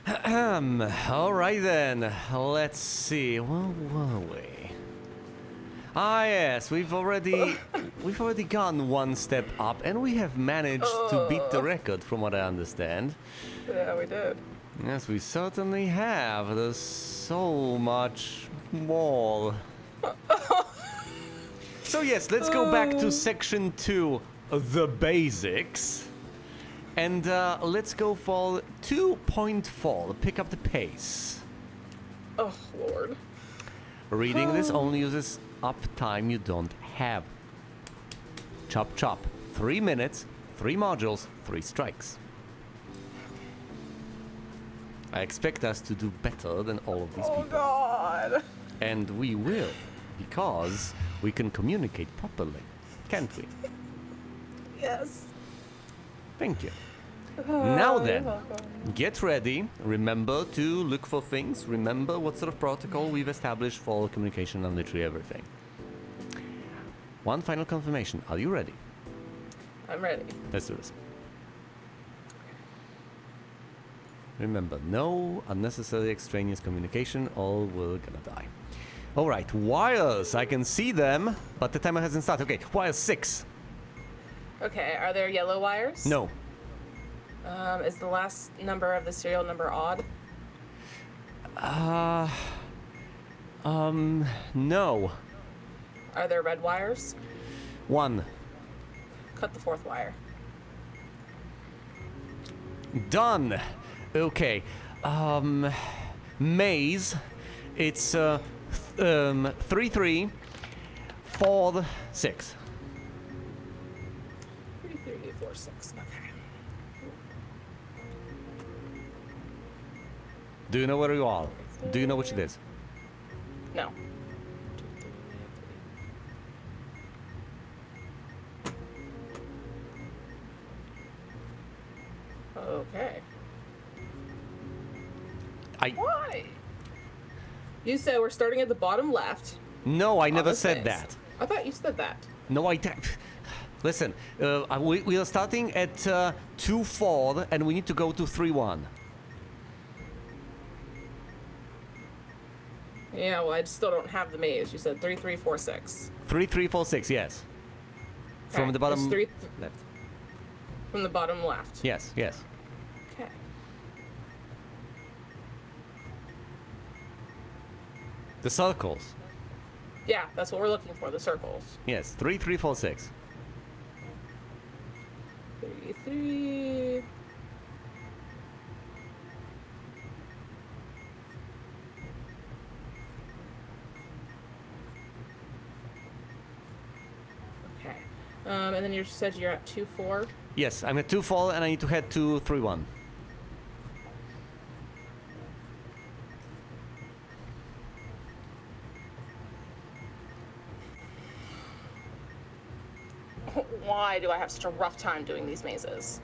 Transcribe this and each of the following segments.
All right then. Let's see. Where were we? Ah, yes. We've already gone one step up, and we have managed to beat the record, from what I understand. Yeah, we did. Yes, we certainly have. There's so much more. So yes, let's go back to section 2, the basics. And let's go for 2.4, pick up the pace. Oh, Lord. Reading this only uses up time you don't have. Chop chop. 3 minutes, 3 modules, 3 strikes. I expect us to do better than all of these people. Oh, God. And we will, because we can communicate properly, can't we? Yes. Thank you. Now then, You're welcome. get ready. Remember to look for things. Remember what sort of protocol we've established for communication and literally everything. One final confirmation. Are you ready? I'm ready. Let's do this. Remember, no unnecessary extraneous communication or we're gonna die. Alright, wires. I can see them, but the timer hasn't started. Okay, wire 6. Okay, are there yellow wires? No. Is the last number of the serial number odd? No. Are there red wires? 1. Cut the 4th wire. Done. Okay. Maze. It's 3 3 4 6. 3, 3, 4, 6. Okay. Do you know where you are? Do you know which it is? No. 2, 3. Okay. Why? You said we're starting at the bottom left. No, I never this said maze. that. I thought you said that. No, I didn't. Listen, we are starting at 2 4 and we need to go to 3 1. Yeah, well, I still don't have the maze. You said 3, 3, 4, 6. 3 3 4 6. Yes. From Okay, the bottom there's 3 left. from the bottom left. Yes. Yes. Okay. The circles. Yeah, that's what we're looking for, the circles. Yes. 3 3 4 6. 3, 3. Okay. And then you said you're at 2, 4. Yes, I'm at 2 4 and I need to head to 3 1. Why do I have such a rough time doing these mazes?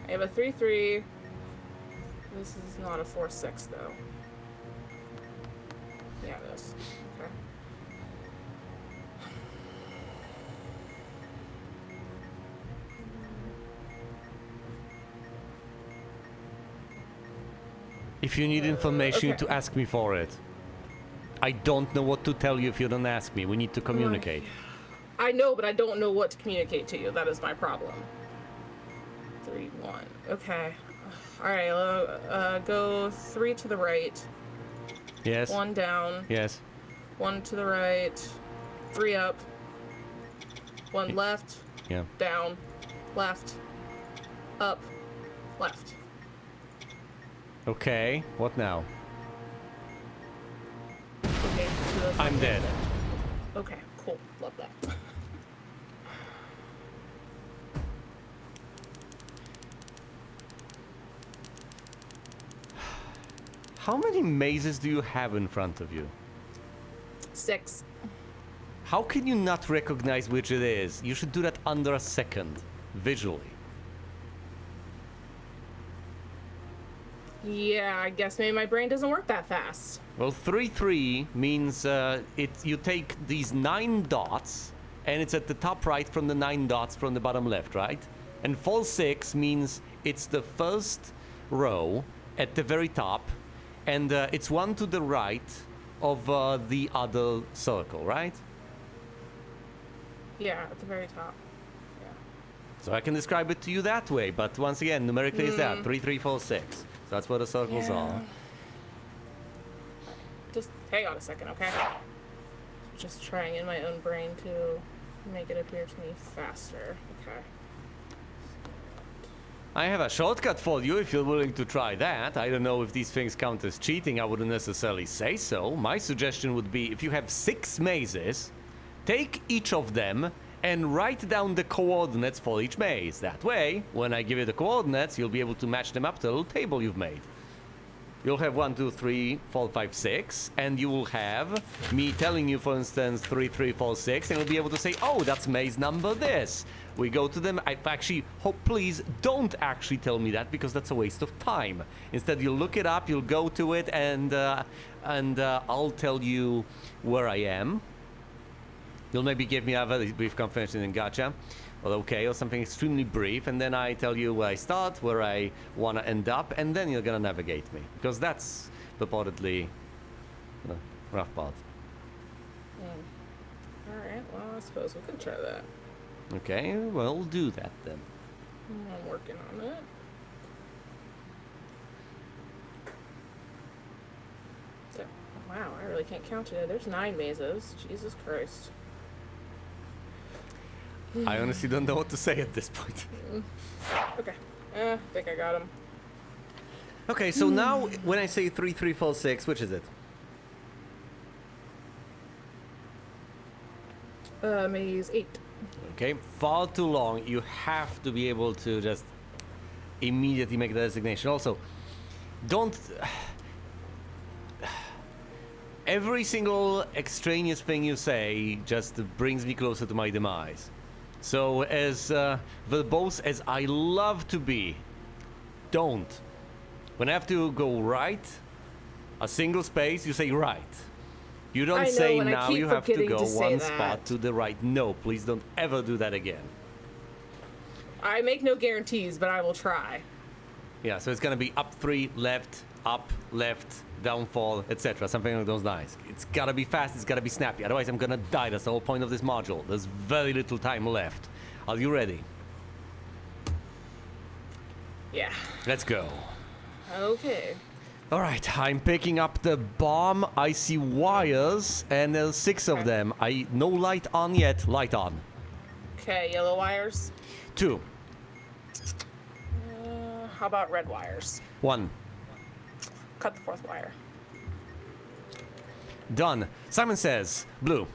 I have a 3, 3. This is not a 4, 6 though. Yeah, it is. Okay. If you need information, okay. to ask me for it. I don't know what to tell you if you don't ask me. We need to communicate. I know, but I don't know what to communicate to you. That is my problem. 3, 1. Okay. All right. Go 3 to the right. Yes. 1 down. Yes. 1 to the right. 3 up. 1 left. Yeah. Down. Left. Up. Left. Okay. What now? Okay. So I'm dead. Okay. Cool. Love that. How many mazes do you have in front of you? 6. How can you not recognize which it is? You should do that under a second, visually. Yeah, I guess maybe my brain doesn't work that fast. Well, 3 3 means you take these 9 dots and it's at the top right from the 9 dots from the bottom left, right? And false 6 means it's the first row at the very top, and it's one to the right of the other circle, right? Yeah, at the very top. Yeah. So I can describe it to you that way, but once again, numerically it's that 3, 3, 4, 6. So that's what the circles are. Just hang on a second, okay? Just trying in my own brain to make it appear to me faster. Okay. I have a shortcut for you if you're willing to try that. I don't know if these things count as cheating. I wouldn't necessarily say so. My suggestion would be if you have 6 mazes, take each of them and write down the coordinates for each maze. That way, when I give you the coordinates, you'll be able to match them up to the little table you've made. You'll have 1, 2, 3, 4, 5, 6, and you will have me telling you, for instance, 3, 3, 4, 6, and you'll be able to say, oh, that's maze number this. We go to them. I actually hope, please don't actually tell me that, because that's a waste of time. Instead, you'll look it up, you'll go to it, and I'll tell you where I am. You'll maybe give me a very brief confirmation and gotcha, or okay, or something extremely brief, and then I tell you where I start, where I want to end up, and then you're gonna navigate me, because that's purportedly the rough part. Alright, well, I suppose we could try that. Okay, well, do that then. I'm working on it. So, wow, I really can't count today. There's 9 mazes. Jesus Christ. I honestly don't know what to say at this point. Okay. I think I got him. Okay, so now when I say 3, 3, 4, 6, which is it? Maze 8. Okay, far too long. You have to be able to just immediately make the designation. Also, don't... Every single extraneous thing you say just brings me closer to my demise. So, as verbose as I love to be, don't. When I have to go right, a single space, you say right. You don't say now you have to go one spot to the right. No, please don't ever do that again. I make no guarantees, but I will try. Yeah, so it's gonna be up 3, left, downfall, etc. Something along those lines. It's gotta be fast, it's gotta be snappy, otherwise I'm gonna die. That's the whole point of this module. There's very little time left. Are you ready? Yeah. Let's go. Okay. Alright, I'm picking up the bomb. I see wires, and there's 6 of them. No light on yet. Light on. Okay, yellow wires. 2. How about red wires? 1. Cut the 4th wire. Done. Simon says, blue.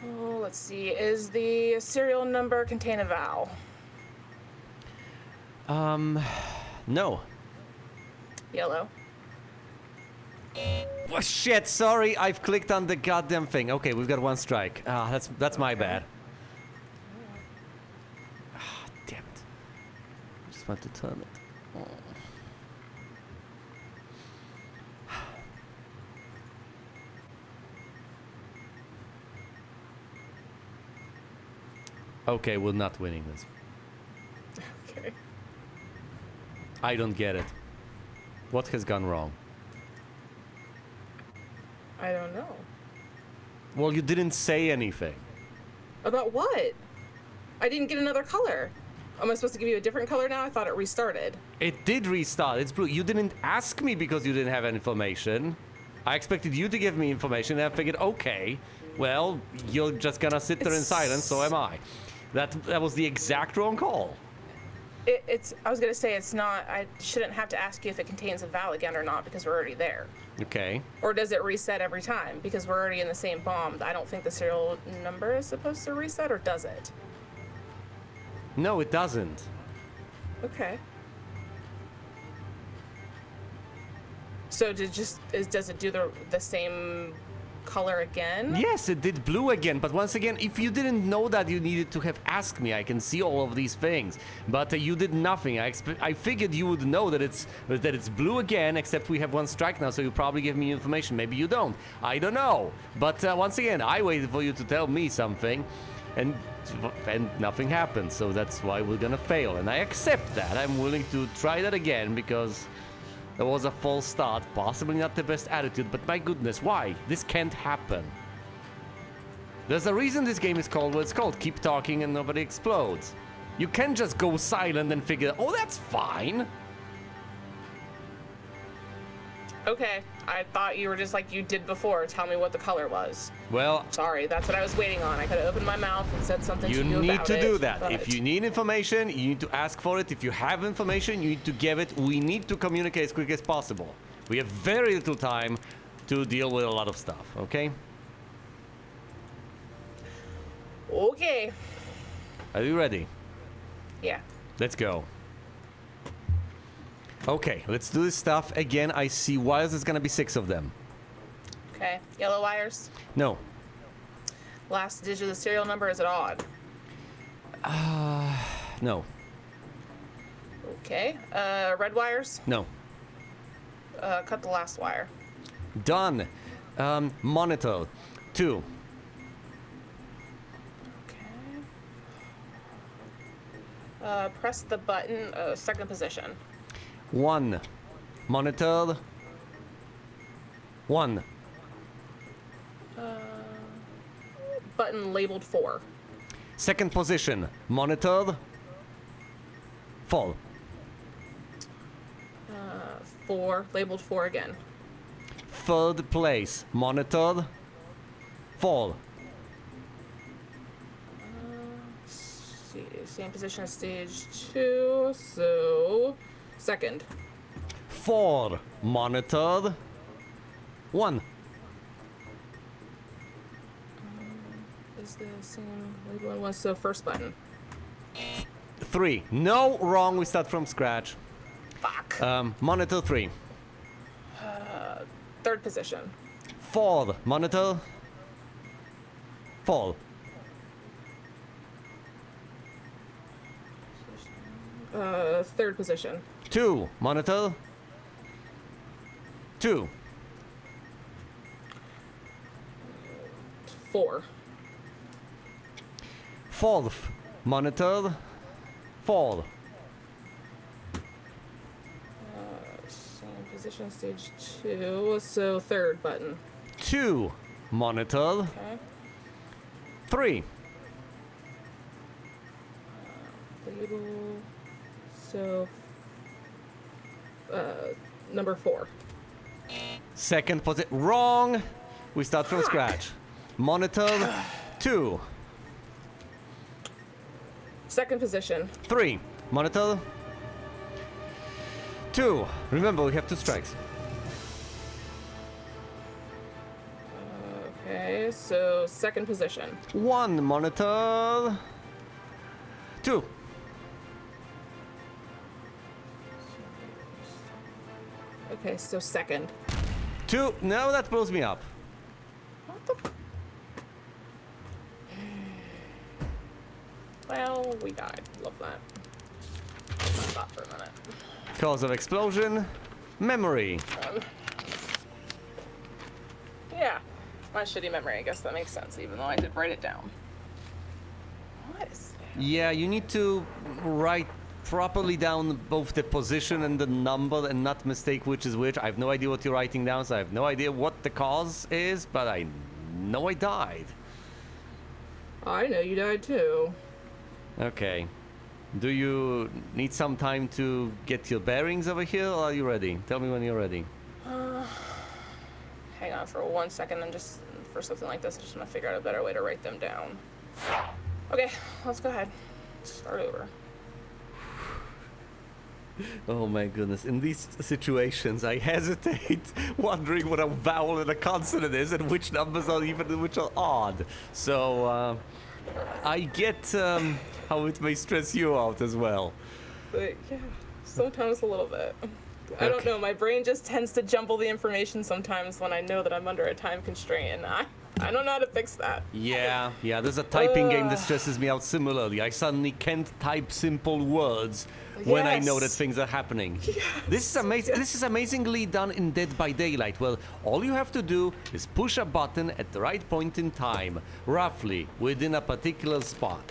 Oh, let's see. Is the serial number contain a vowel? No. Yellow. Oh, shit, sorry, I've clicked on the goddamn thing. Okay, we've got 1 strike. That's my bad. Damn it. I just want to turn it. Okay, we're not winning this. Okay. I don't get it. What has gone wrong? I don't know. Well, you didn't say anything. About what? I didn't get another color. Am I supposed to give you a different color now? I thought it restarted. It did restart. It's blue. You didn't ask me because you didn't have information. I expected you to give me information, and I figured, okay, well, you're just gonna sit there in silence, so am I. That was the exact wrong call. I was gonna say it's not. I shouldn't have to ask you if it contains a vowel again or not because we're already there. Okay. Or does it reset every time because we're already in the same bomb? I don't think the serial number is supposed to reset, or does it? No, it doesn't. Okay. So does it do the same color again? Yes, it did blue again, but once again, if you didn't know that, you needed to have asked me. I can see all of these things, but you did nothing. I figured you would know that it's blue again, except we have one strike now, so you probably give me information. Maybe you don't. I don't know. But once again, I waited for you to tell me something, and nothing happened, so that's why we're gonna fail, and I accept that. I'm willing to try that again, because that was a false start, possibly not the best attitude, but my goodness, why? This can't happen. There's a reason this game is called what it's called. Keep talking and nobody explodes. You can't just go silent and figure, oh, that's fine. Okay, I thought you were just like you did before. Tell me what the color was. Well, sorry, that's what I was waiting on. I could have opened my mouth and said something to you about it. You need to do that. But... If you need information, you need to ask for it. If you have information, you need to give it. We need to communicate as quick as possible. We have very little time to deal with a lot of stuff, okay? Okay. Are you ready? Yeah. Let's go. Okay, let's do this stuff again. I see wires. There's gonna be 6 of them. Okay. Yellow wires. No. Last digit of the serial number, is it odd? No. Okay. Red wires. No. Cut the last wire. Done. Monitor. 2. Okay. Press the button. Second position. 1. Monitor. 1. Button labeled 4. Second position. Monitor. Fall. 4. Labeled 4 again. Third place. Monitor. Fall. Same position as stage 2. So second. 4. Monitor. 1. Is the same label one? So first button. 3. No, wrong. We start from scratch. Fuck. Monitor 3. Third position. 4. Monitor. Fall. Third position. 2. Monitor. 2. 4. 4th. Monitor. Fall. Same position, stage 2. So third button. 2. Monitor. Okay. 3. Label. So number 4. Second position. Wrong. We start from scratch. Monitor. 2. Second position. 3. Monitor. 2. Remember, we have 2 strikes. Okay, so second position. 1. Monitor. 2. Okay, so second. 2. No, that blows me up. What the? Well, we died. Love that. Stop for a minute. Cause of explosion. Memory. Yeah, my shitty memory. I guess that makes sense, even though I did write it down. What is that? Yeah, you need to write properly down both the position and the number and not mistake which is which. I have no idea what you're writing down, so I have no idea what the cause is, but I know I died. I know you died too. Okay. Do you need some time to get your bearings over here, or are you ready? Tell me when you're ready. Hang on for 1 second. I'm just, for something like this, I just want to figure out a better way to write them down. Okay, let's go ahead. Start over. Oh my goodness, in these situations I hesitate wondering what a vowel and a consonant is and which numbers are even and which are odd. So I get how it may stress you out as well. But yeah, sometimes a little bit. I don't know. My brain just tends to jumble the information sometimes when I know that I'm under a time constraint, and I don't know how to fix that. Yeah, there's a typing game that stresses me out similarly. I suddenly can't type simple words when I know that Yes. things are happening. Yes. This is amazing. This is amazingly done in Dead by Daylight. Well, all you have to do is push a button at the right point in time, roughly within a particular spot.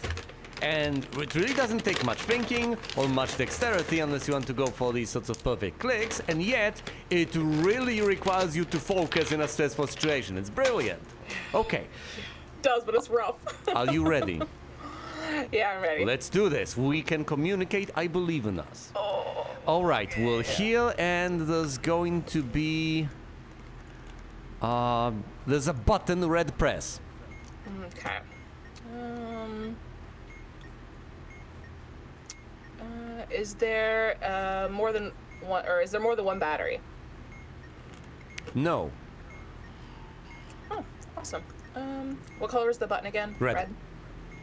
And it really doesn't take much thinking or much dexterity unless you want to go for these sorts of perfect clicks, and yet it really requires you to focus in a stressful situation. It's brilliant. Okay, It does, but it's rough. are you ready? Yeah, I'm ready. Let's do this. We can communicate. I believe in us. All right, we're here, and there's going to be... there's a button, red press. Okay. Is there more than one, or is there more than one battery? No. Oh, awesome. What color is the button again? Red.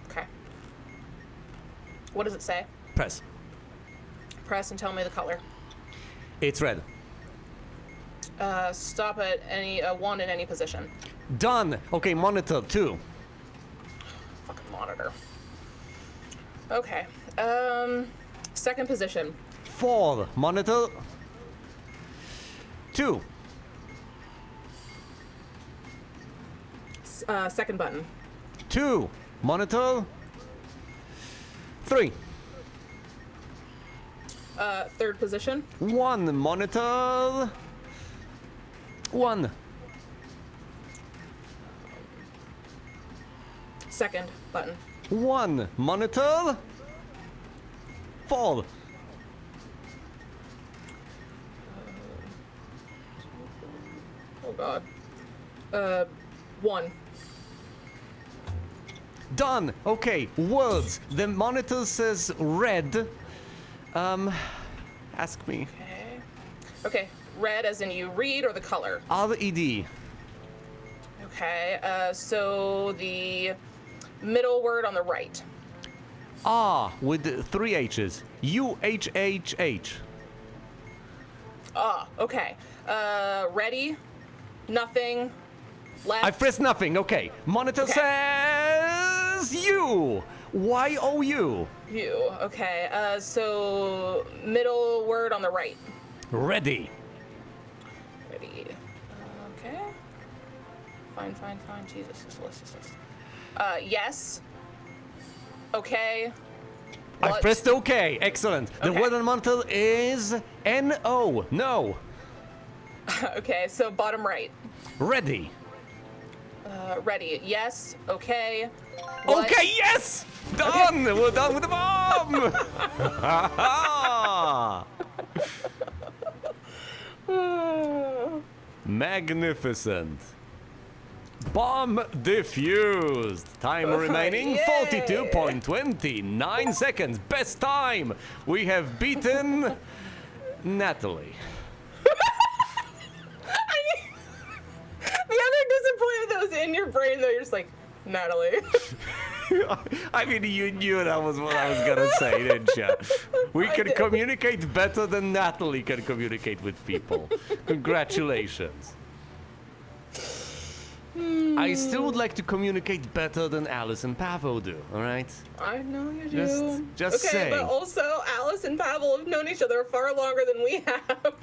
Okay. What does it say? Press. Press and tell me the color. It's red. Stop at any one in any position. Done. Okay, monitor 2. Fucking monitor. Okay. Second position. 4. Monitor 2. Second button. 2. Monitor 3. Third position. 1. Monitor 1. Second button. 1. Monitor 4. Oh god. 1. Done. Okay, words. The monitor says red. Ask me. Okay. Okay. Red as in you read or the color? RED. Okay. So the middle word on the right. Ah, with 3 H's. UHHH. Ah, okay. Ready? Nothing. Left. I pressed nothing. Okay. Monitor Okay. says U. YOU. You. Okay. So middle word on the right. Ready. Ready. Okay. Fine. Jesus. Yes. Okay. I What? pressed OK. Excellent. The Okay. word on the monitor is NO. No. Okay. So bottom right. Ready. Ready. Yes. Okay. What? Okay, yes! Done! We're done with the bomb! Magnificent. Bomb defused. Time remaining Yay! 42.29 seconds. Best time. We have beaten Natalie. The other disappointment that was in your brain, though, you're just like, Natalie. I mean, you knew that was what I was gonna say, didn't you? We I can did. communicate better than Natalie can communicate with people. Congratulations. I still would like to communicate better than Alice and Pavo do, alright? I know you do. Just okay, saying. but also Alice and Pavel have known each other far longer than we have.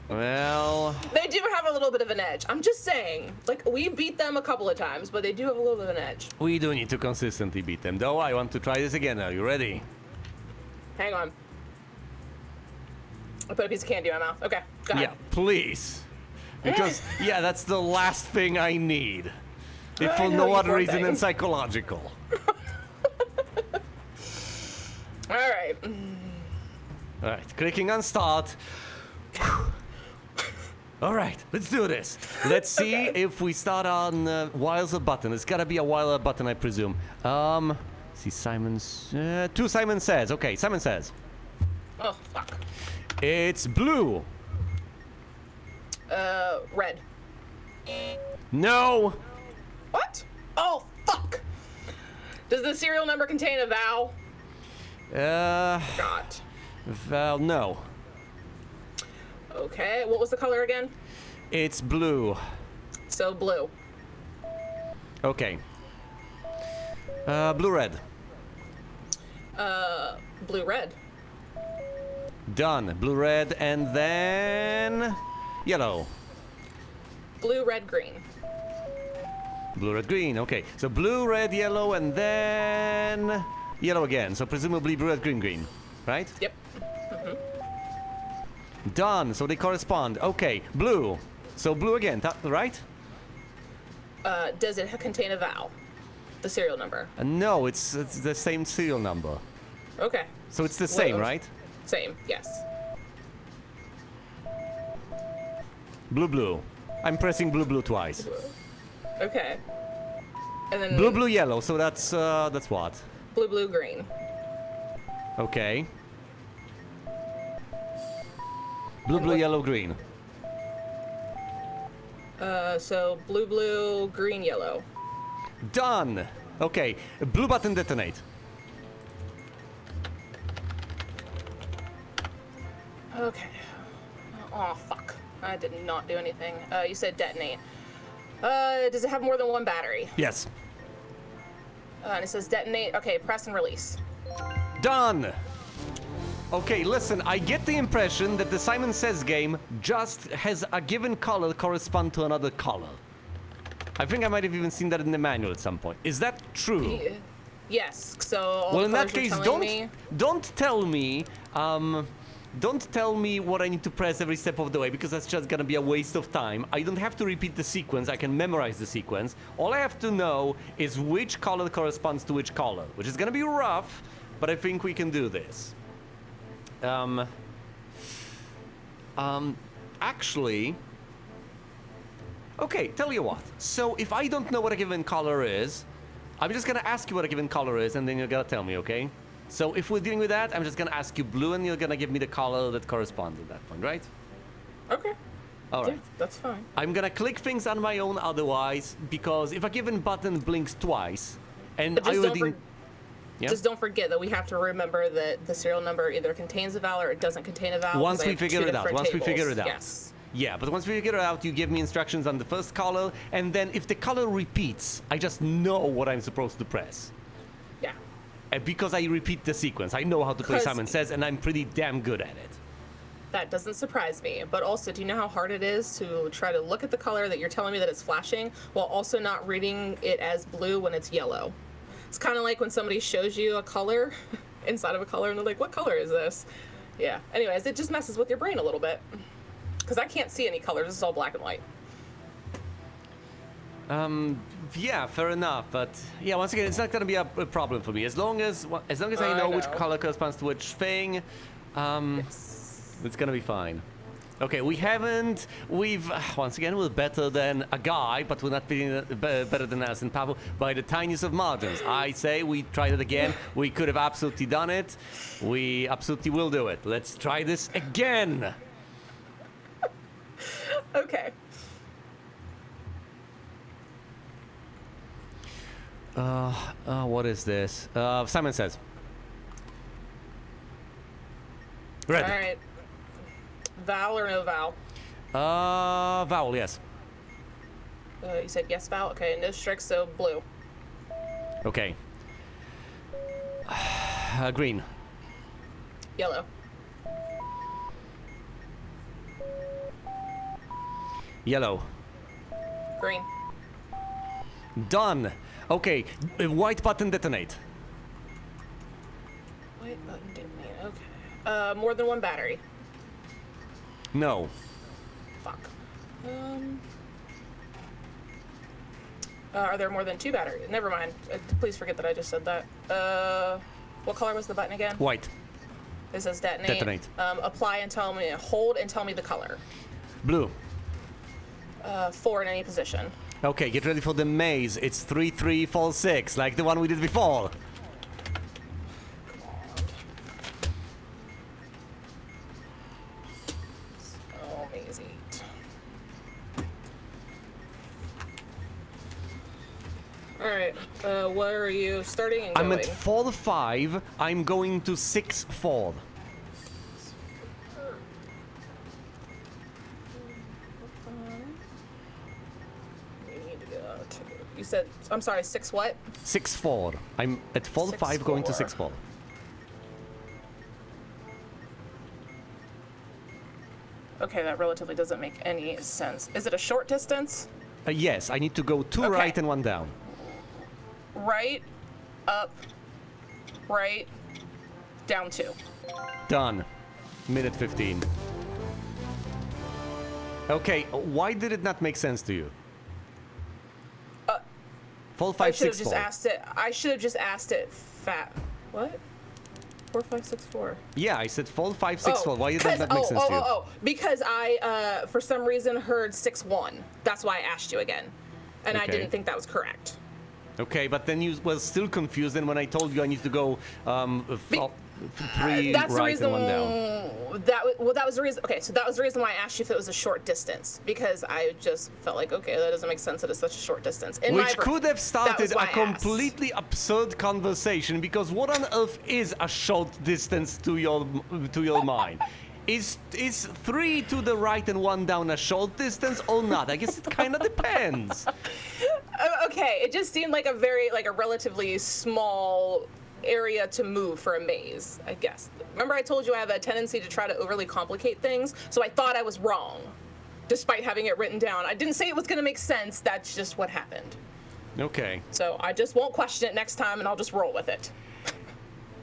Well, They do have a little bit of an edge. I'm just saying. Like, we beat them a couple of times, but they do have a little bit of an edge. we do need to consistently beat them, though. I want to try this again. Are you ready? Hang on. I put a piece of candy in my mouth. Okay, go ahead. Yeah, please. Because, yeah, that's the last thing I need. If I for know, no you other poor reason thing. than psychological. All right. Alright, clicking on start. Alright, let's do this. Let's see Okay. if we start on while's a button. It's gotta be a while a button, I presume. See, Simon's... 2 Simon Says. Okay, Simon Says. Oh, fuck. It's blue. Red. No. What? Oh, fuck. Does the serial number contain a vowel? Uh, Not. well, no. Okay, what was the color again? It's blue. So blue. Okay. Blue-red. Blue-red. Done. Blue-red, and then yellow. Blue, red, green. Blue, red, green. Okay. So blue, red, yellow, and then yellow again. So presumably blue, red, green, green. Right? Yep. Done. So they correspond. Okay. Blue. So blue again. Right? Does it contain a vowel? The serial number. No, it's the same serial number. Okay. So it's the same, right? Same, yes. Blue, blue. I'm pressing blue, blue twice. Okay. And then Blue, blue, yellow. So that's what? blue, blue, green. Okay. Blue, blue, yellow, green. So blue, blue, green, yellow. Done. Okay. Blue button detonate. Okay. Oh, fuck. I did not do anything. You said detonate. Does it have more than one battery? Yes. And it says detonate. Okay, press and release. Done. Okay, listen, I get the impression that the Simon Says game just has a given color correspond to another color. I think I might have even seen that in the manual at some point. Is that true? Yes. So all Well, the in that colors you're case, telling me- don't tell me what I need to press every step of the way, because that's just gonna be a waste of time. I don't have to repeat the sequence. I can memorize the sequence. All I have to know is which color corresponds to which color, which is gonna be rough, but I think we can do this. Actually, okay, tell you what. So if I don't know what a given color is, I'm just gonna ask you what a given color is, and then you're gonna tell me, okay? So if we're dealing with that, I'm just gonna ask you blue, and you're gonna give me the color that corresponds at that point, right? Okay. All right. Yeah, that's fine. I'm gonna click things on my own otherwise, because if a given button blinks twice, and But I just already... Yeah? Just don't forget that we have to remember that the serial number either contains a vowel or it doesn't contain a vowel. Once 'cause I we have figure two it out, different once we figure tables. it out. Yes. Yeah, but once we figure it out, you give me instructions on the first color, and then if the color repeats, I just know what I'm supposed to press. Yeah. Because I repeat the sequence. I know how to play 'Cause- Simon Says, and I'm pretty damn good at it. That doesn't surprise me. But also, do you know how hard it is to try to look at the color that you're telling me that it's flashing while also not reading it as blue when it's yellow? It's kind of like when somebody shows you a color inside of a color and they're like, what color is this? Yeah. Anyways, it just messes with your brain a little bit. Because I can't see any colors. This is all black and white. Yeah, fair enough. But yeah, once again, it's not gonna be a problem for me as long as I know which color corresponds to which thing. Yes. It's gonna be fine. Okay, we've once again we're better than a guy, but we're not better than us in Pavel by the tiniest of margins. I say we tried it again. We could have absolutely done it. We absolutely will do it. Let's try this again. Okay. What is this? Simon Says. Red. All right. Vowel or no vowel? Vowel, yes. You said yes, vowel? Okay, no strikes, so blue. Okay. Green. Yellow. Yellow. Green. Done. Okay, white button detonate. White button didn't mean, okay. More than one battery. No. Fuck. Are there more than two batteries? Never mind. Please forget that I just said that. What color was the button again? White. It says detonate. Detonate. Apply and tell me, hold and tell me the color. Blue. 4 in any position. Okay, get ready for the maze. It's 3, 3, 4, 6, like the one we did before. Oh, maze 8. Alright, where are you starting and I'm going? at 4, 5. I'm going to 6, 4. You said, I'm sorry, 6 what? 6-4. I'm at 4-5 going to 6-4. Okay, that relatively doesn't make any sense. Is it a short distance? Yes, I need to go 2 right and 1 down. Right, up, right, down 2. Done. Minute 15. Okay, why did it not make sense to you? 4-5-6-4. I should have just asked it. I should have just asked it fat. What? 4-5-6-4. Yeah, I said 4-5-6-4. Why did that not make sense to you? Because I, for some reason, heard 6-1. That's why I asked you again. And I didn't think that was correct. Okay, but then you were still confused, and when I told you I need to go 3 that's the right reason, and 1 down. That was the reason. Okay, so that was the reason why I asked you if it was a short distance, because I just felt like, okay, that doesn't make sense that it's such a short distance. Which could have started a completely absurd conversation, because what on earth is a short distance to your mind? Is 3 to the right and 1 down a short distance or not? I guess it kind of depends. Okay, it just seemed like a relatively small area to move for a maze, I guess. Remember I told you I have a tendency to try to overly complicate things, so I thought I was wrong, despite having it written down. I didn't say it was going to make sense, that's just what happened. Okay. So I just won't question it next time, and I'll just roll with it.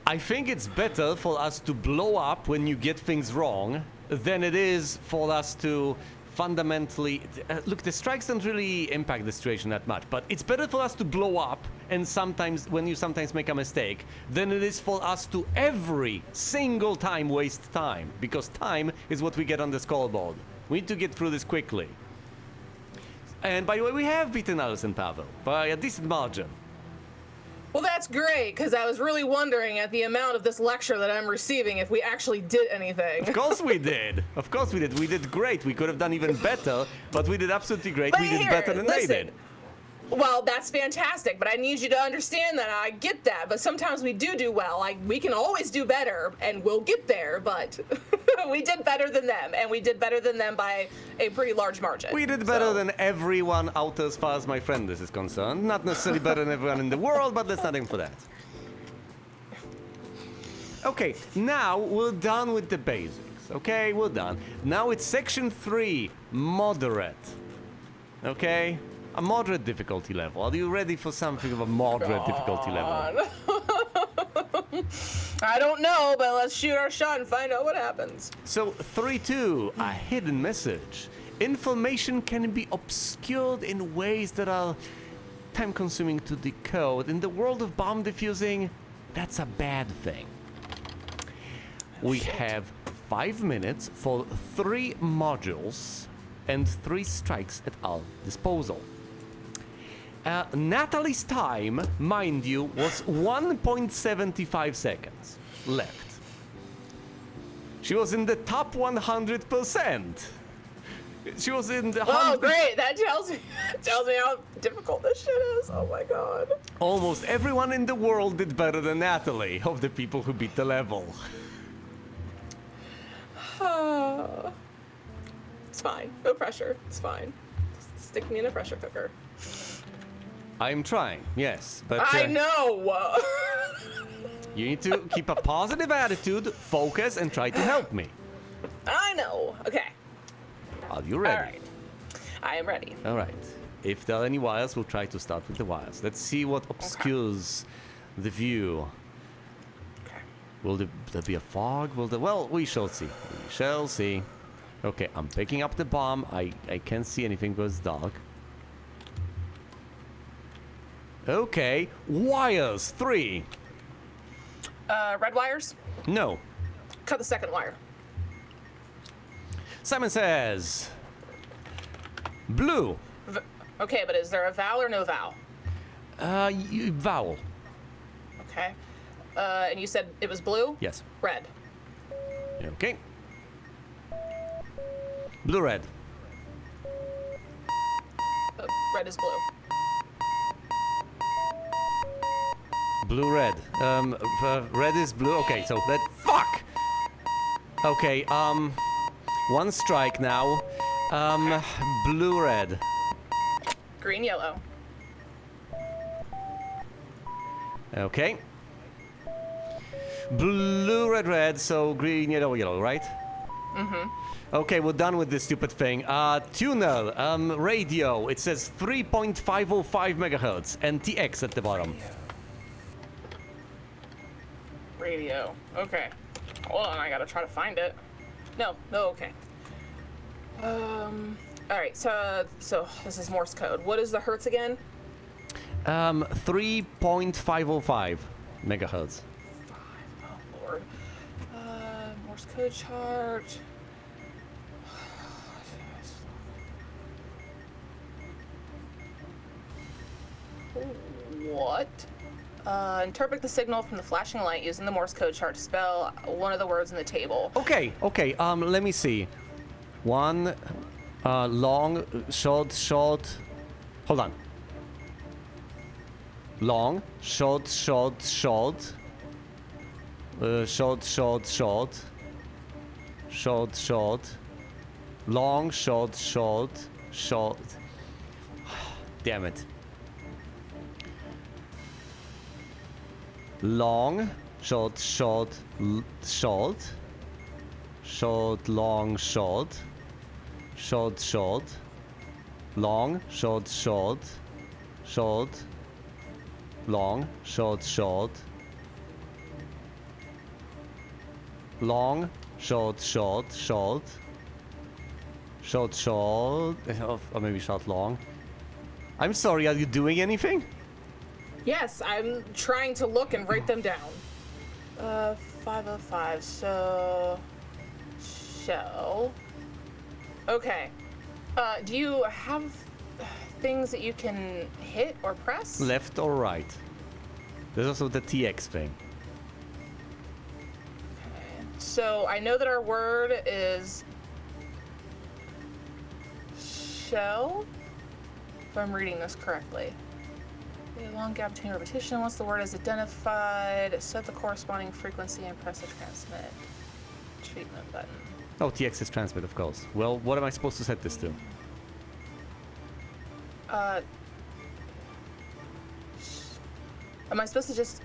I think it's better for us to blow up when you get things wrong than it is for us to fundamentally... look, the strikes don't really impact the situation that much, but it's better for us to blow up and when you sometimes make a mistake than it is for us to every single time waste time, because time is what we get on the scoreboard. We need to get through this quickly. And by the way, we have beaten Alice and Pavel by a decent margin. Well, that's great, because I was really wondering at the amount of this lecture that I'm receiving if we actually did anything. Of course we did. Of course we did. We did great. We could have done even better, but we did absolutely great. But we did better than they did. Well, that's fantastic, but I need you to understand that. I get that, but sometimes we do well. We can always do better, and we'll get there, but we did better than them, and we did better than them by a pretty large margin. We did better than everyone out as far as my friend is concerned. Not necessarily better than everyone in the world, but let's not aim for that. Okay, now we're done with the basics. Okay, we're done. Now it's section 3, moderate. Okay? A moderate difficulty level. Are you ready for something of a moderate difficulty level? I don't know, but let's shoot our shot and find out what happens. So, 3-2, a hidden message. Information can be obscured in ways that are time-consuming to decode. In the world of bomb defusing, that's a bad thing. We have 5 minutes for 3 modules and 3 strikes at our disposal. Natalie's time, mind you, was 1.75 seconds left. She was in the top 100%. She was in the... Oh, great! That tells me how difficult this shit is. Oh my god. Almost everyone in the world did better than Natalie, of the people who beat the level. It's fine. No pressure. It's fine. Just stick me in a pressure cooker. I'm trying, yes, but... I know! You need to keep a positive attitude, focus, and try to help me. I know. Okay. Are you ready? All right. I am ready. All right. If there are any wires, we'll try to start with the wires. Let's see what obscures the view. Okay. Will there be a fog? Well, we shall see. We shall see. Okay, I'm picking up the bomb. I can't see anything because it's dark. Okay, wires, 3. Red wires? No. Cut the second wire. Simon says blue. Okay, but is there a vowel or no vowel? Vowel. Okay. And you said it was blue? Yes. Red. Okay. Blue, red. Red is blue. Blue, red. Red is blue. Okay, so that... Fuck! Okay, 1 strike now. Blue, red. Green, yellow. Okay. Blue, red, red, so green, yellow, yellow, right? Mm-hmm. Okay, we're done with this stupid thing. Tuner, radio, it says 3.505 megahertz, and TX at the bottom. Radio. Okay. Hold on, I gotta try to find it. No, okay. Alright, so this is Morse code. What is the hertz again? 3.505 megahertz. Oh, Lord. Morse code chart. What? Interpret the signal from the flashing light using the Morse code chart to spell one of the words in the table. Okay, let me see. One, long, short, hold on. Long, short, short, long, short. Damn it. Long, short, long, short, long, short, long, long, short, or maybe short, long. I'm sorry, are you doing anything? Yes, I'm trying to look and write them down. 505, so... shell. Okay. Do you have things that you can hit or press? Left or right? There's also the TX thing. Okay. So I know that our word is... shell? If I'm reading this correctly. A long gap between repetition. Once the word is identified, set the corresponding frequency and press the transmit treatment button. Oh, TX is transmit, of course. Well, what am I supposed to set this to? Am I supposed to just...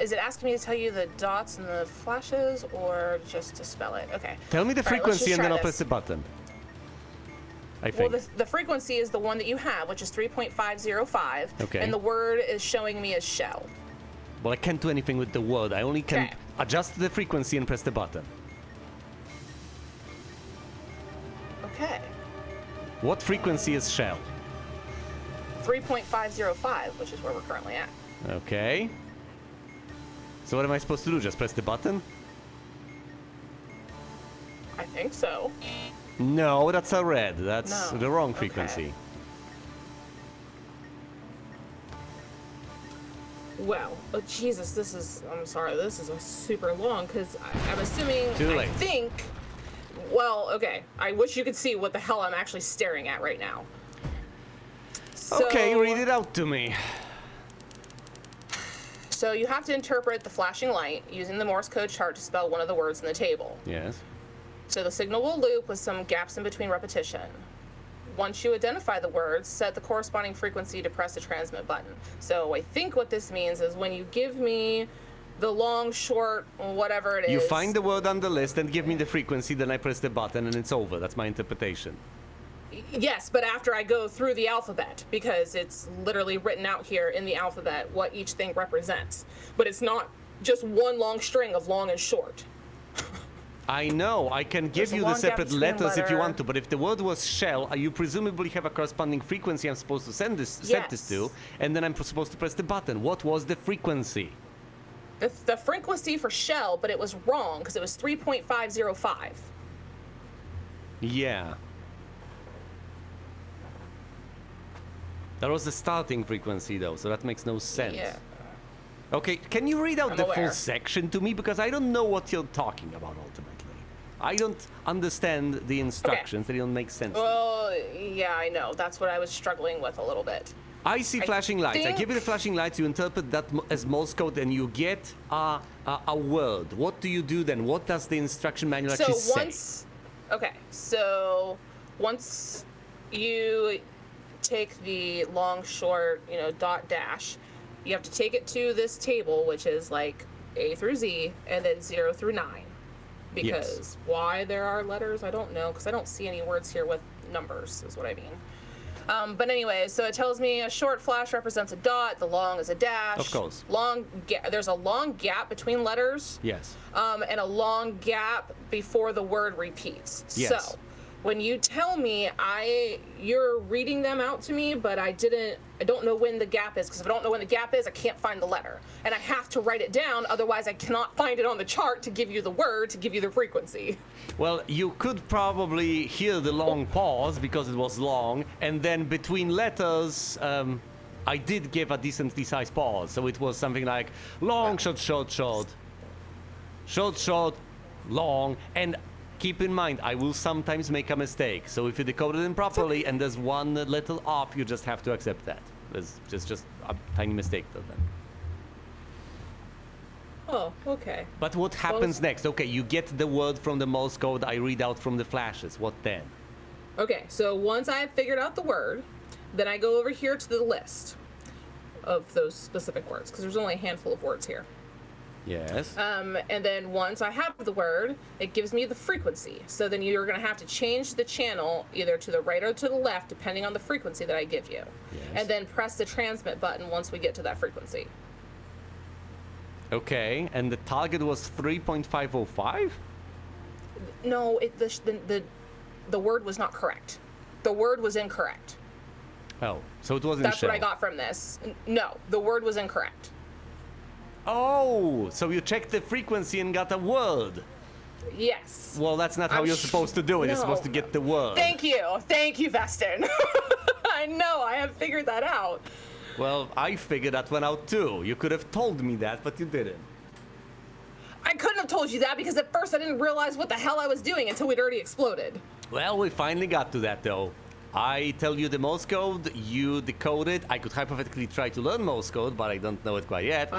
is it asking me to tell you the dots and the flashes, or just to spell it? Okay. Tell me the All right, let's frequency just and then try I'll press this. the button. I Well, think. the frequency is the one that you have, which is 3.505. Okay. And the word is showing me as shell. Well, I can't do anything with the word. I only can Okay. adjust the frequency and press the button. Okay. What frequency is shell? 3.505, which is where we're currently at. Okay. So what am I supposed to do? Just press the button? I think so. No, that's a red. That's No. the wrong Okay. frequency. Well, oh, Jesus, this is... I'm sorry, this is a super long, because I'm assuming... Too late. I think... Well, okay. I wish you could see what the hell I'm actually staring at right now. So, Okay, read it out to me. So you have to interpret the flashing light using the Morse code chart to spell one of the words in the table. Yes. So the signal will loop with some gaps in between repetition. Once you identify the words, set the corresponding frequency to press the transmit button. So I think what this means is when you give me the long, short, whatever it is... You find the word on the list and give me the frequency, then I press the button and it's over. That's my interpretation. Yes, but after I go through the alphabet, because it's literally written out here in the alphabet what each thing represents. But it's not just one long string of long and short. I know, I can give There's a you the long gap separate between letters if you letter. want to, but if the word was shell, you presumably have a corresponding frequency I'm supposed to set this Yes. to, and then I'm supposed to press the button. What was the frequency? The frequency for shell, but it was wrong because it was 3.505. Yeah. That was the starting frequency though, so that makes no sense. Yeah. Okay, can you read out I'm the full aware. section to me? Because I don't know what you're talking about ultimately. I don't understand the instructions, they don't make sense. Well, yeah, I know. That's what I was struggling with a little bit. I see flashing lights. I give you the think- flashing lights, you interpret that as Morse code, and you get a word. What do you do then? What does the instruction manual So actually say? once you take the long, short, dot dash, You have to take it to this table, which is like A through Z, and then 0 through 9. Because why there are letters, I don't know, because I don't see any words here with numbers, is what I mean. But anyway, so it tells me a short flash represents a dot, the long is a dash. Of course. There's a long gap between letters. Yes. And a long gap before the word repeats. Yes. So when you tell me you're reading them out to me, but I don't know when the gap is, because if I don't know when the gap is, I can't find the letter. And I have to write it down, otherwise I cannot find it on the chart to give you the word, to give you the frequency. Well, you could probably hear the long pause because it was long, and then between letters, I did give a decently sized pause. So it was something like long, short, short, short, short, short, long, and keep in mind, I will sometimes make a mistake. So if you decoded it improperly and there's one letter off, you just have to accept that. There's just a tiny mistake though then. Oh, okay. But what happens next? Okay, you get the word from the Morse code, I read out from the flashes. What then? Okay, so once I've figured out the word, then I go over here to the list of those specific words, because there's only a handful of words here. Yes. And then once I have the word, it gives me the frequency. So then you're going to have to change the channel either to the right or to the left, depending on the frequency that I give you. Yes. And then press the transmit button once we get to that frequency. Okay, and the target was 3.505? No, the word was not correct. The word was incorrect. Oh, so it wasn't That's shell. what I got from this. No, the word was incorrect. Oh, so you checked the frequency and got a word. Yes. Well, that's not how you're supposed to do it. You're supposed to No. get the word. Thank you, Veston. I know, I have figured that out. Well, I figured that one out too. You could have told me that, but you didn't. I couldn't have told you that because at first I didn't realize what the hell I was doing until we'd already exploded. Well, we finally got to that though. I tell you the Morse code, you decode it. I could hypothetically try to learn Morse code, but I don't know it quite yet.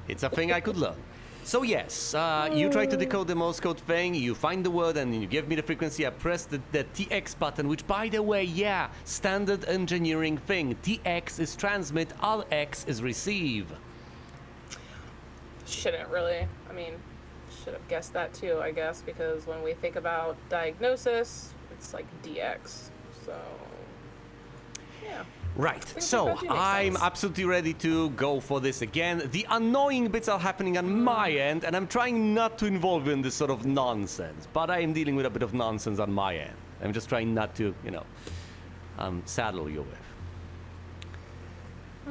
It's a thing I could learn. So yes, you try to decode the Morse code thing, you find the word and you give me the frequency, I press the TX button, which by the way, yeah, standard engineering thing. TX is transmit, RX is receive. Shouldn't really. I mean, should have guessed that too, I guess, because when we think about diagnosis, it's like DX. So, yeah. Right, Things so like that do make I'm sense. absolutely ready to go for this again. The annoying bits are happening on my end, and I'm trying not to involve you in this sort of nonsense, but I am dealing with a bit of nonsense on my end. I'm just trying not to, saddle you with.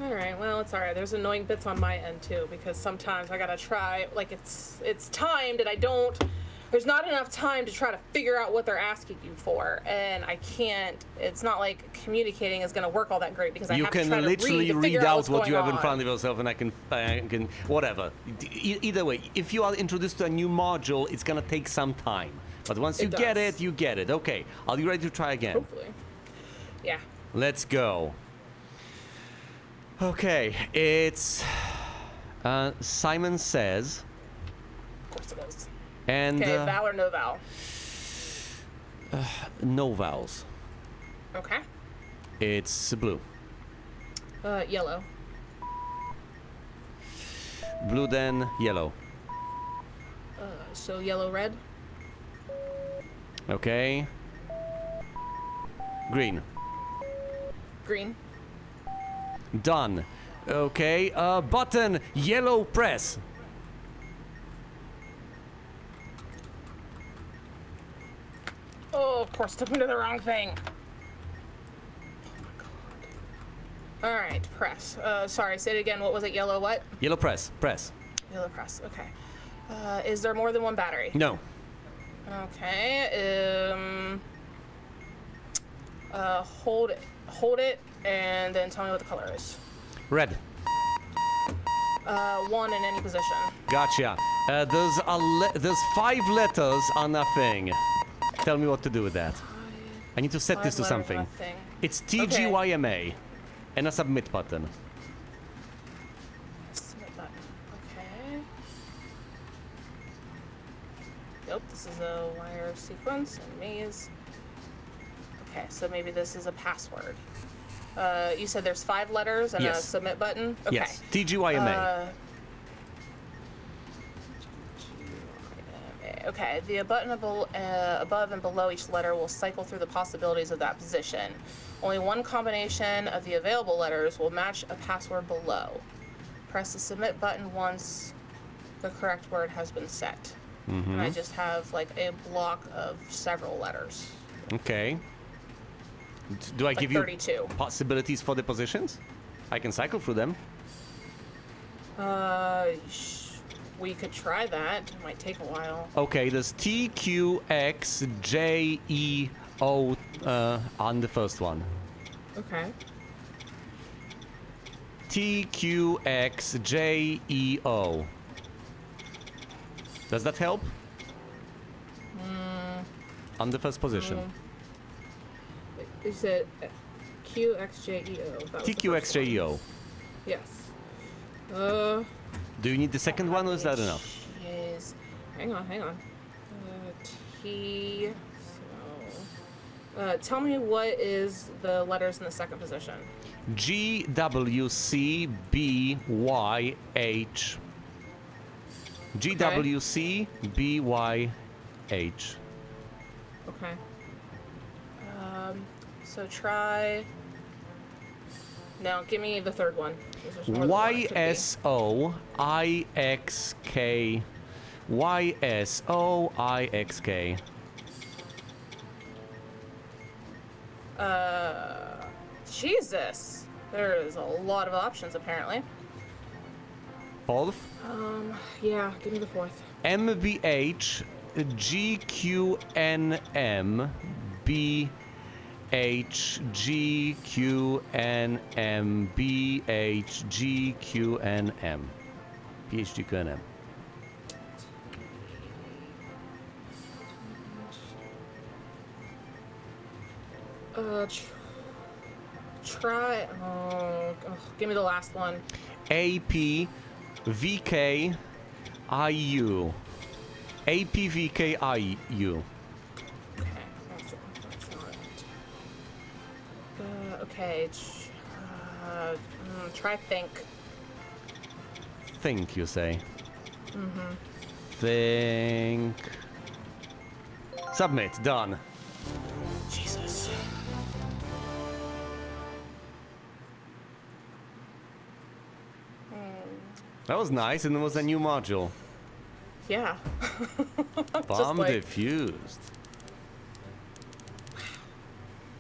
All right, well, it's all right. There's annoying bits on my end too, because sometimes I gotta try, like it's timed and there's not enough time to try to figure out what they're asking you for, and I can't. It's not like communicating is going to work all that great because I have to try to literally read figure out what's what you going have in on. front of yourself, and I can whatever. Either way, if you are introduced to a new module, it's gonna take some time. But once you get it, you get it. Okay, are you ready to try again? Hopefully, yeah. Let's go. Okay, it's Simon Says, Of course it is. and Okay, vowel or no vowel? no vowels. Okay. It's blue. Yellow. Blue then yellow. So yellow, red. Okay. Green. Green. Done. Okay, button, yellow, press. Oh, of course, took me to the wrong thing. All right, press. Sorry, say it again. What was it? Yellow what? Yellow, press, press. Yellow press. Okay. Is there more than one battery? No. Okay. Hold it, and then tell me what the color is. Red. One in any position. Gotcha. There's 5 letters on a thing. Tell me what to do with that. I need to set this to 5 letters on something. a thing. It's TGYMA. And a submit button. Submit button. Okay. Yep, this is a wire sequence and maze. Okay, so maybe this is a password. You said there's 5 letters and a Yes. submit button? Okay. Yes. TGYMA. Okay, the button above and below each letter will cycle through the possibilities of that position. Only one combination of the available letters will match a password below. Press the submit button once the correct word has been set. And I just have like a block of several letters. Okay. Do I Like give you 32. possibilities for the positions? I can cycle through them. We could try that. It might take a while. Okay, there's T, Q, X, J, E, O on the first one. Okay. T, Q, X, J, E, O. Does that help? On the first position. You said Q, X, J, E, O. T, Q, X, J, E, O. Yes. Do you need the second one or is that enough? Is hang on. T. So, tell me what is the letters in the second position. G, W, C, B, Y, H. G, W, C, B, Y, H. Okay. So try. Now give me the third one. 'Cause there's more than one it could be. YSO, IXK. YSO, IXK. Jesus. There is a lot of options apparently. Fourth. Yeah, give me the fourth. MBH, GQNM, BH, GQNM, BH, GQNM. BH, GQNM. Try. Oh, give me the last one. AP, VK, IU. AP, VK, IU. Okay, that's not it. Okay. Try think. Think, you say? Think. Submit. Done. Jesus. That was nice, and it was a new module. Yeah. Bomb like- diffused.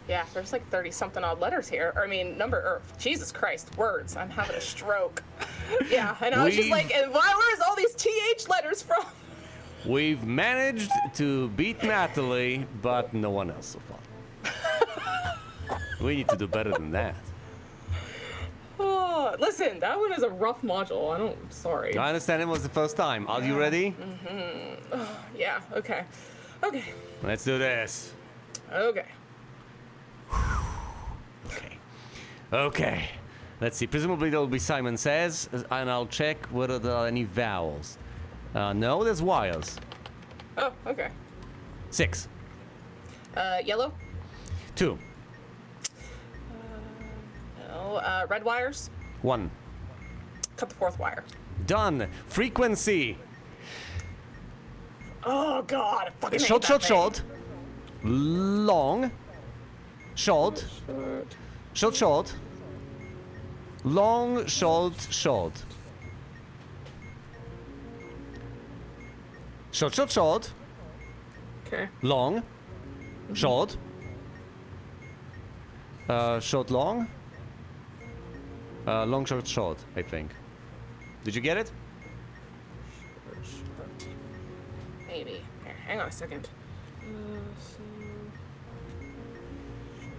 Yeah, there's like 30 something odd letters here. Or, I mean, Jesus Christ, words. I'm having a stroke. Yeah, and I was just like, and where's all these TH letters from? We've managed to beat Natalie, but no one else so far. We need to do better than that. Oh, listen, that one is a rough module. Sorry. I understand it was the first time. Are you ready? Yeah, okay. Okay. Let's do this. Okay. Okay. Okay. Let's see. Presumably there will be Simon Says, and I'll check whether there are any vowels. No, there's wires. Oh, okay. 6. Yellow? 2. No. Red wires? 1. Cut the fourth wire. Done. Frequency. Oh, God. I fucking hate Short, that short, thing. short. Long. Short. Short, short. Long, short, short. Short, short, short. Okay. Long. Short. Short, long. Long, short, short, I think. Did you get it? Maybe. Here, hang on a second.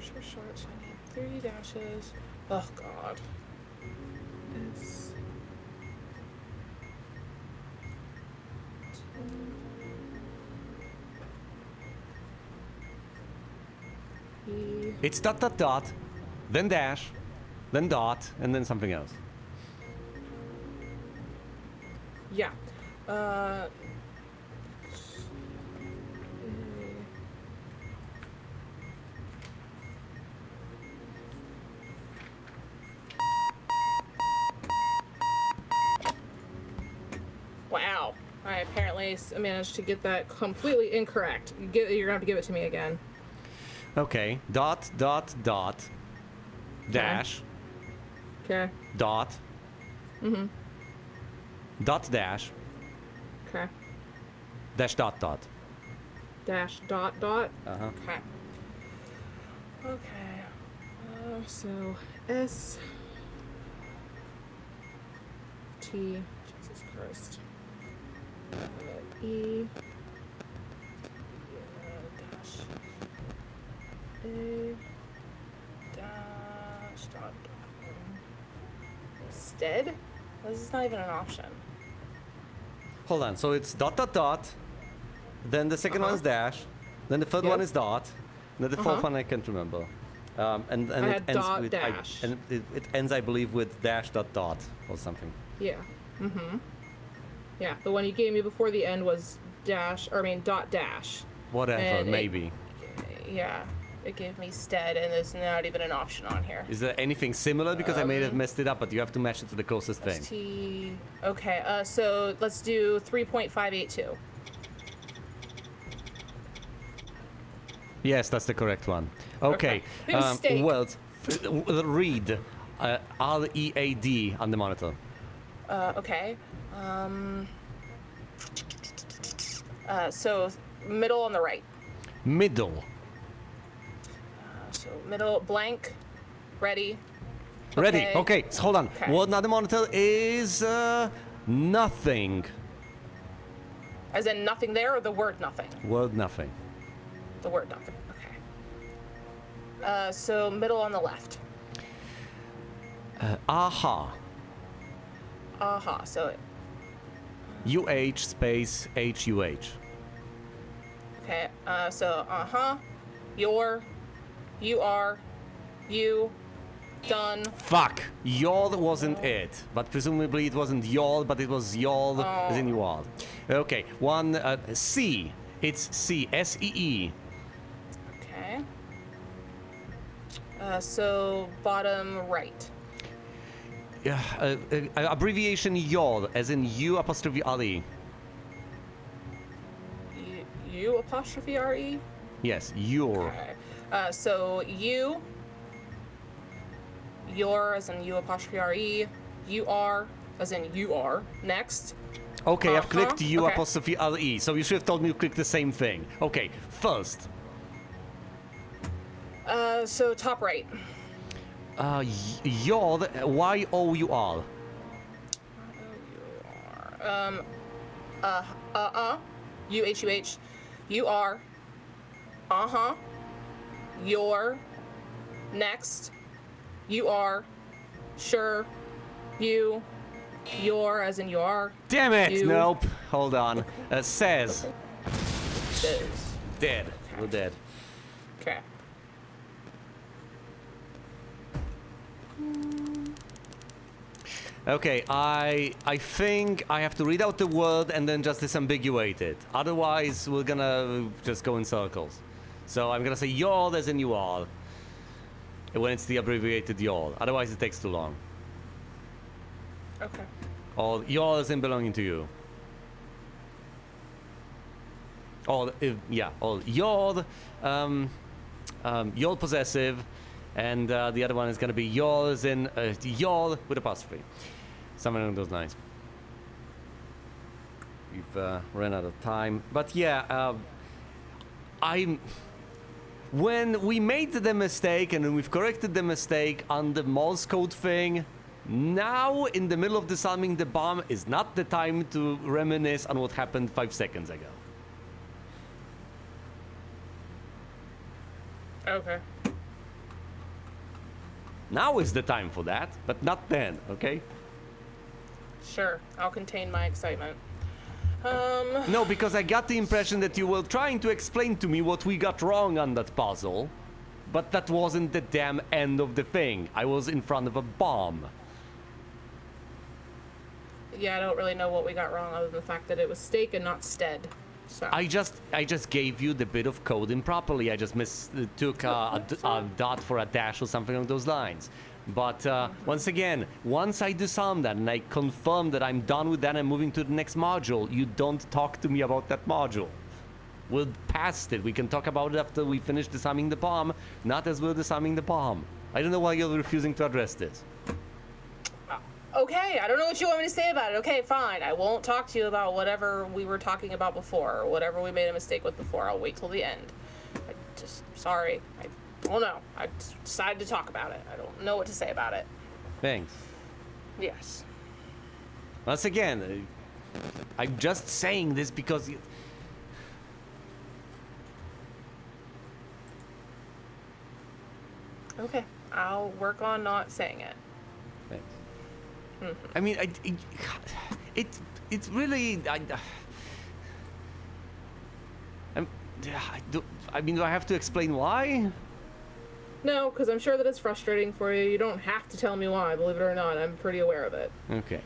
Short, short, so I need 3 dashes. Oh, God. It's... It's dot, dot, dot. Then dash. Then dot. And then something else. Yeah. I apparently managed to get that completely incorrect. You're gonna have to give it to me again. Okay. Dot, dot, dot. Dash. Okay. Dot. Mm-hmm. Dot, dash. Okay. Dash, dot, dot. Dash, dot, dot. Uh-huh. Okay. Okay. So S T. Jesus Christ. E. Dash. A. Dash. Dot. Dot. Instead, this is not even an option. Hold on. So it's dot, dot, dot. Then the second one is dash. Then the third one is dot. And then the fourth one I can't remember. And I it had ends dot, with dash. and it ends, I believe, with dash dot dot or something. Yeah. Mm-hmm. Yeah, the one you gave me before the end was dash, or I mean dot dash. Whatever, And maybe. Yeah, it gave me stead, and there's not even an option on here. Is there anything similar? Because I may have messed it up, but you have to match it to the closest thing. ST. Okay, so let's do 3.582. Yes, that's the correct one. Okay. Mistake. Well, read READ on the monitor. Okay. So middle on the right. Middle. So middle blank, ready. Ready. Okay. So hold on. Okay. What on the monitor is nothing. As in nothing there, or the word nothing? Word nothing. The word nothing. Okay. So middle on the left. Aha. Aha. So UH space HUH. okay. So your, you are, you, done. Fuck. Y'all wasn't it, but presumably it wasn't y'all, but it was y'all as in you all. Okay. One C. It's C. SEE. Okay. So bottom right. Abbreviation y'all, as in U apostrophe RE. U apostrophe R-E? Yes, your. Okay. So you, your as in U apostrophe R-E, you are as in you are, next. Okay, I've clicked U okay. apostrophe RE, so you should have told me to click the same thing. Okay, first. So top right. Y'all, Y-O-U-R. U-H-U-H. You are. Your. Next. You are. Sure. You. Your as in you are. Damn it! You. Nope. Hold on. Says. Says. Dead. We're dead. Okay. Okay, I think I have to read out the word and then just disambiguate it. Otherwise, we're gonna just go in circles. So I'm gonna say y'all as in you all. When it's the abbreviated y'all. Otherwise, it takes too long. Okay. Or y'all as in belonging to you. Or, yeah, or y'all, y'all possessive. And the other one is gonna be y'all as in y'all with apostrophe. Something along those lines. We've ran out of time. But yeah, when we made the mistake and we've corrected the mistake on the Morse code thing, now in the middle of disarming the bomb is not the time to reminisce on what happened 5 seconds ago. Okay. Now is the time for that, but not then, okay? Sure. I'll contain my excitement. No, because I got the impression that you were trying to explain to me what we got wrong on that puzzle, but that wasn't the damn end of the thing. I was in front of a bomb. Yeah, I don't really know what we got wrong other than the fact that it was steak and not stead. So. I just gave you the bit of code improperly. I just took a dot for a dash or something along those lines. But once again, once I disarm that and I confirm that I'm done with that and moving to the next module, you don't talk to me about that module. We're past it. We can talk about it after we finish disarming the bomb, not as we're disarming the bomb. I don't know why you're refusing to address this. Okay, I don't know what you want me to say about it. Okay, fine. I won't talk to you about whatever we were talking about before, or whatever we made a mistake with before. I'll wait till the end. Sorry. Oh no, I decided to talk about it. I don't know what to say about it. Thanks. Yes. Once again, I'm just saying this because... Okay, I'll work on not saying it. Thanks. Mm-hmm. I mean, it's really... do I have to explain why? No, because I'm sure that it's frustrating for you. You don't have to tell me why, believe it or not. I'm pretty aware of it. Okay.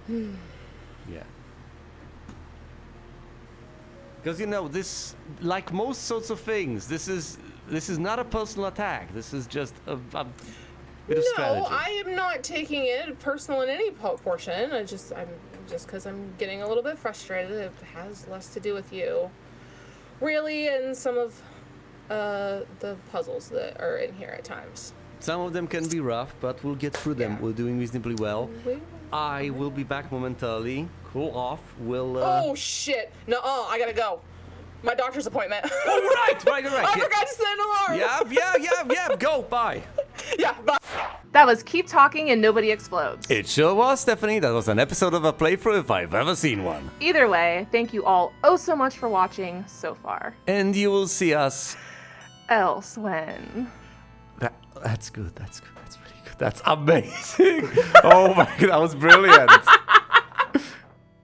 Yeah. Because, you know, this, like most sorts of things, this is not a personal attack. This is just a bit of strategy. No, I am not taking it personal in any portion. I'm just because I'm getting a little bit frustrated. It has less to do with you, really, and some of the puzzles that are in here at times. Some of them can be rough, but we'll get through them. Yeah. We're doing reasonably well. I will be back momentarily. Cool off. We'll. Oh shit! No, I gotta go. My doctor's appointment. Oh right. I forgot to set an alarm. Yeah. Go. Bye. Yeah, bye. That was Keep Talking and Nobody Explodes. It sure was, Stephanie. That was an episode of a playthrough if I've ever seen one. Either way, thank you all oh so much for watching so far. And you will see us Else when. That's good. That's really good. That's amazing. Oh my god, that was brilliant.